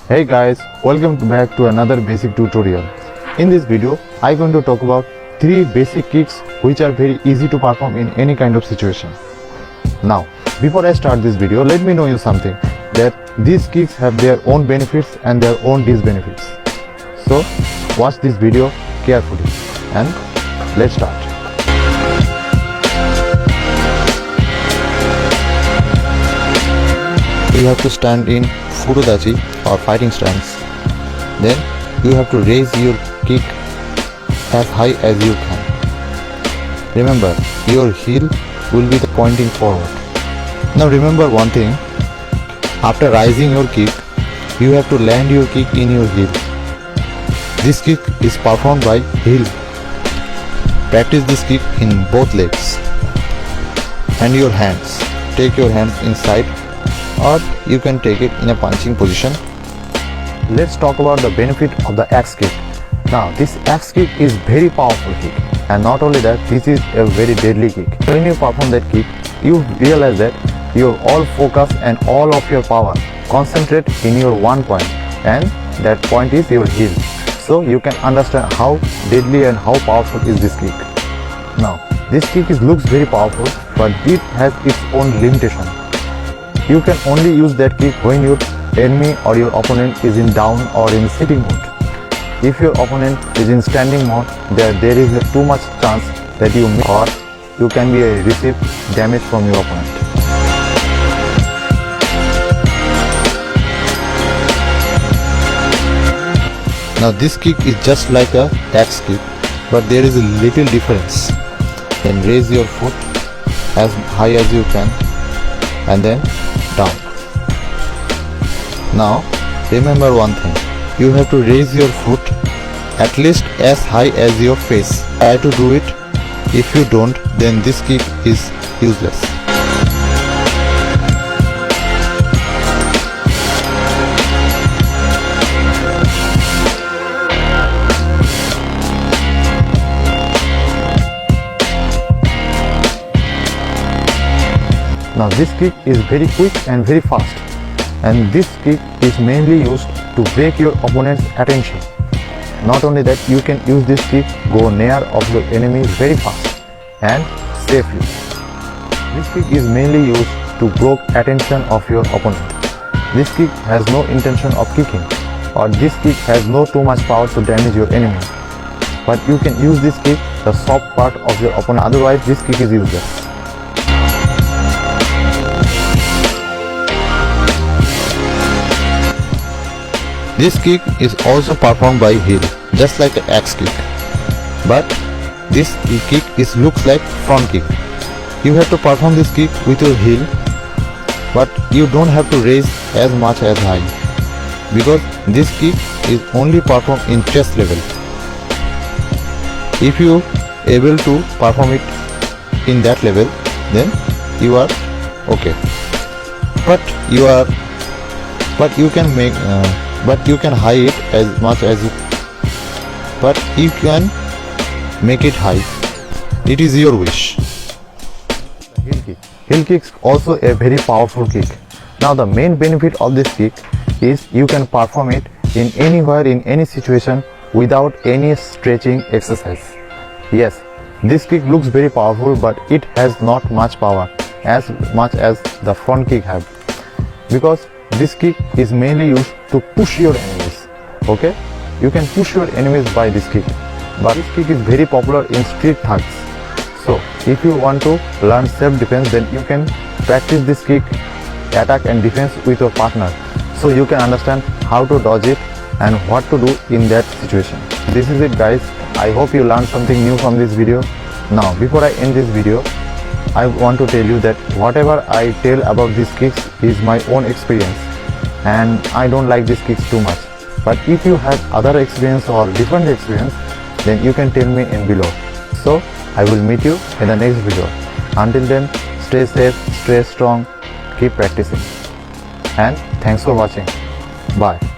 Hey guys, welcome back to another basic tutorial. In this video, I'm going to talk about 3 basic kicks which are very easy to perform in any kind of situation. Now, before I start this video, let me know you something that these kicks have their own benefits and their own disbenefits. So, watch this video carefully and let's start. You have to stand in furudachi or fighting stance. Then you have to raise your kick as high as you can. Remember, your heel will be pointing forward. Now remember one thing, after raising your kick, you have to land your kick in your heel. This kick is performed by heel. Practice this kick in both legs and your hands. Take your hands inside, or you can take it in a punching position. Let's talk about the benefit of the axe kick. Now this axe kick is very powerful kick, and not only that, this is a very deadly kick. When you perform that kick, you realize that your all focus and all of your power concentrate in your one point, and that point is your heel. So you can understand how deadly and how powerful is this kick. Now this kick looks very powerful, but it has its own limitation. You can only use that kick when your enemy or your opponent is in down or in sitting mode. If your opponent is in standing mode, there is too much chance that you miss or you can receive damage from your opponent. Now this kick is just like a axe kick, but there is a little difference. Then raise your foot as high as you can and then down. Now remember one thing, you have to raise your foot at least as high as your face. Try to do it. If you don't, then this kick is useless. Now this kick is very quick and very fast, and this kick is mainly used to break your opponent's attention. Not only that, you can use this kick go near of your enemy very fast and safely. This kick is mainly used to break attention of your opponent. This kick has no intention of kicking, or this kick has no too much power to damage your enemy. But you can use this kick the soft part of your opponent, otherwise this kick is useless. This kick is also performed by heel, just like an axe kick. But this kick looks like front kick. You have to perform this kick with your heel, but you don't have to raise as much as high, because this kick is only performed in chest level. If you able to perform it in that level, then you are okay. But you can high it as much as but you can make it high. It is your wish. Heel kick. Heel kick is also a very powerful kick. Now the main benefit of this kick is you can perform it in anywhere, in any situation, without any stretching exercise. Yes, this kick looks very powerful, but it has not much power as much as the front kick have, because this kick is mainly used to push your enemies. Okay, you can push your enemies by this kick, but this kick is very popular in street thugs. So if you want to learn self-defense, then you can practice this kick, attack and defense with your partner, so you can understand how to dodge it and what to do in that situation. This is it guys, I hope you learned something new from this video. Now before I end this video, I want to tell you that whatever I tell about these kicks is my own experience, and I don't like these kicks too much. But if you have other experience or different experience, then you can tell me in below. So I will meet you in the next video. Until then, stay safe, stay strong, keep practicing, and thanks for watching. Bye.